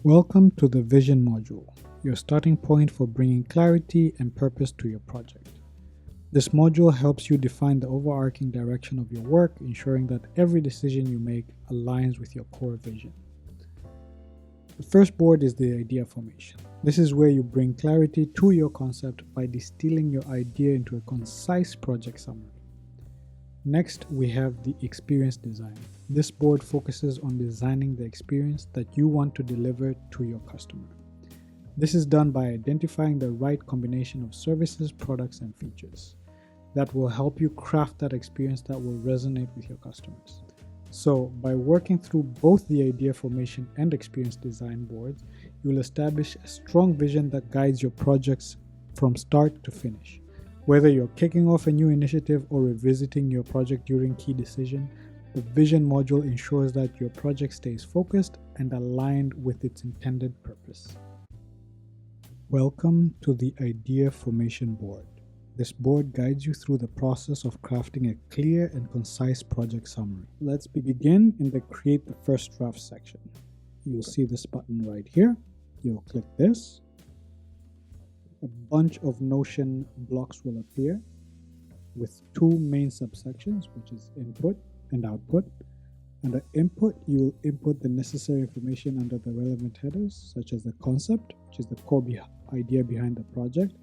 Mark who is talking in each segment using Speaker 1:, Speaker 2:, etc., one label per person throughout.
Speaker 1: Welcome to the Vision module, your starting point for bringing clarity and purpose to your project. This module helps you define the overarching direction of your work, ensuring that every decision you make aligns with your core vision. The first board is the idea formation. This is where you bring clarity to your concept by distilling your idea into a concise project summary. Next, we have the experience design. This board focuses on designing the experience that you want to deliver to your customer. This is done by identifying the right combination of services, products, and features that will help you craft that experience that will resonate with your customers. So, by working through both the idea formation and experience design boards, you will establish a strong vision that guides your projects from start to finish. Whether you're kicking off a new initiative or revisiting your project during key decision, the Vision module ensures that your project stays focused and aligned with its intended purpose. Welcome to the Idea Formation Board. This board guides you through the process of crafting a clear and concise project summary. Let's begin in the Create the First Draft section. You'll see this button right here. You'll click this. A bunch of Notion blocks will appear with two main subsections, which is input and output. Under input, you will input the necessary information under the relevant headers, such as the concept, which is the core idea behind the project,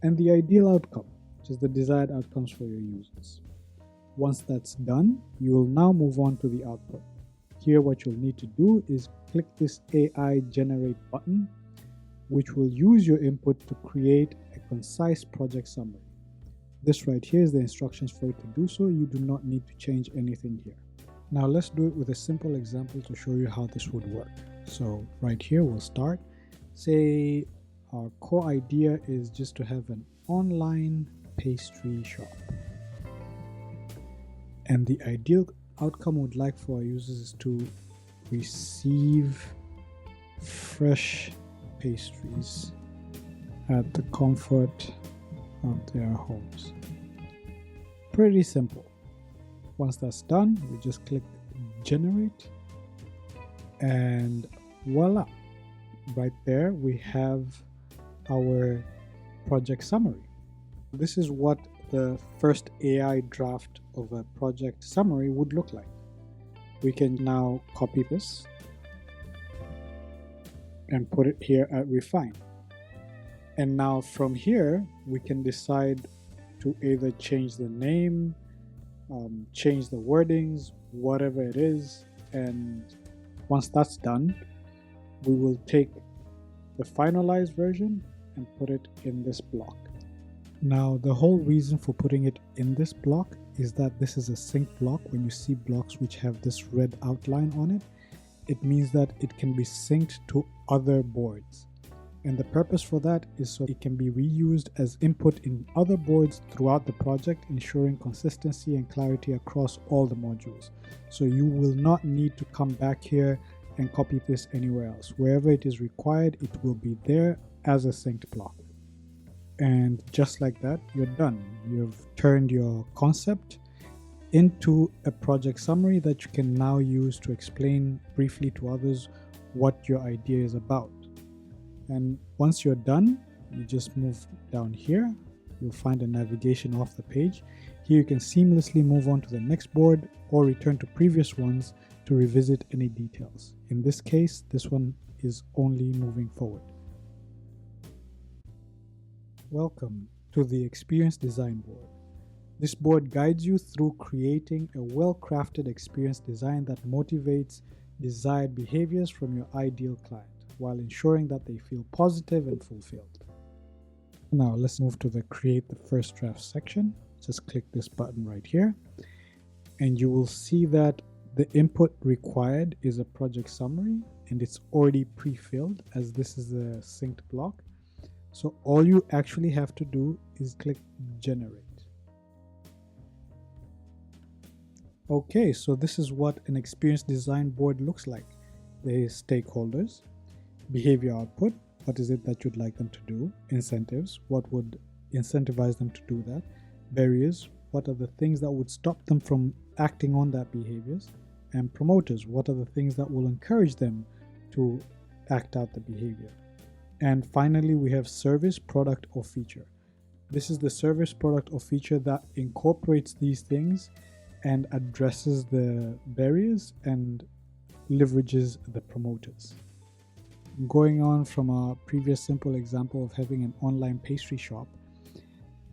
Speaker 1: and the ideal outcome, which is the desired outcomes for your users. Once that's done, you will now move on to the output. Here, what you'll need to do is click this AI Generate button, which will use your input to create a concise project summary. This right here is the instructions for it to do so. You do not need to change anything here. Now let's do it with a simple example to show you how this would work. So right here we'll start. Say our core idea is just to have an online pastry shop. And the ideal outcome we'd like for our users is to receive fresh pastries at the comfort of their homes. Pretty simple. Once that's done, we just click generate and voila. Right there we have our project summary. This is what the first AI draft of a project summary would look like. We can now copy this and put it here at refine. And now from here, we can decide to either change the name, change the wordings, whatever it is. And once that's done, we will take the finalized version and put it in this block. Now, the whole reason for putting it in this block is that this is a synced block. When you see blocks which have this red outline on it, it means that it can be synced to other boards. And the purpose for that is so it can be reused as input in other boards throughout the project, ensuring consistency and clarity across all the modules. So you will not need to come back here and copy this anywhere else. Wherever it is required, it will be there as a synced block. And just like that, you're done. You've turned your concept into a project summary that you can now use to explain briefly to others what your idea is about. And once you're done, you just move down here. You'll find a navigation off the page. Here you can seamlessly move on to the next board or return to previous ones to revisit any details. In this case, this one is only moving forward. Welcome to the Experience Design Board. This board guides you through creating a well-crafted experience design that motivates desired behaviors from your ideal client while ensuring that they feel positive and fulfilled. Now let's move to the Create the First Draft section. Just click this button right here and you will see that the input required is a project summary and it's already pre-filled as this is a synced block. So all you actually have to do is click generate. Okay, so this is what an experience design board looks like. The stakeholders, behavior output, what is it that you'd like them to do, incentives, what would incentivize them to do that, barriers, what are the things that would stop them from acting on that behaviors, and promoters, what are the things that will encourage them to act out the behavior. And finally, we have service, product, or feature. This is the service, product, or feature that incorporates these things and addresses the barriers and leverages the promoters. Going on from our previous simple example of having an online pastry shop,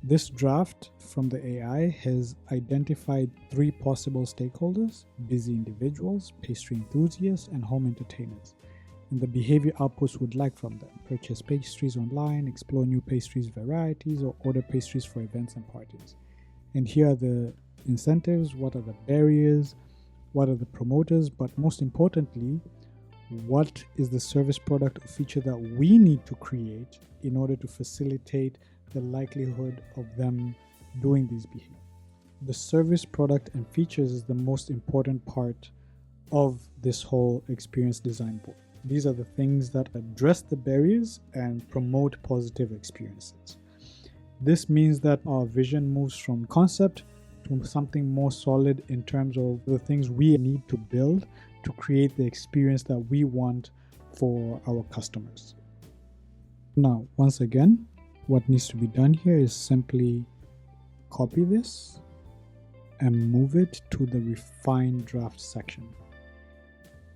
Speaker 1: this draft from the AI has identified 3 possible stakeholders: busy individuals, pastry enthusiasts, and home entertainers, and the behavior outputs would like from them: purchase pastries online, explore new pastries varieties, or order pastries for events and parties. And here are the incentives, what are the barriers, what are the promoters, but most importantly, what is the service, product, or feature that we need to create in order to facilitate the likelihood of them doing these behaviors. The service, product, and features is the most important part of this whole experience design board. These are the things that address the barriers and promote positive experiences. This means that our vision moves from concept to something more solid in terms of the things we need to build to create the experience that we want for our customers. Now, once again, what needs to be done here is simply copy this and move it to the refined draft section.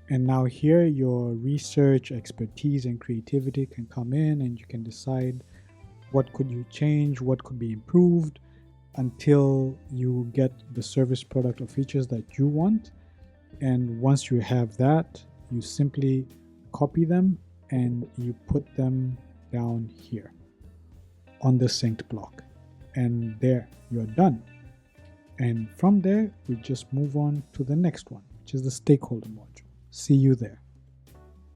Speaker 1: And now here your research, expertise, and creativity can come in, and you can decide what could you change, what could be improved, until you get the service, product, or features that you want. And once you have that, you simply copy them and you put them down here on the synced block. And there, you're done. And from there, we just move on to the next one, which is the stakeholder module. See you there.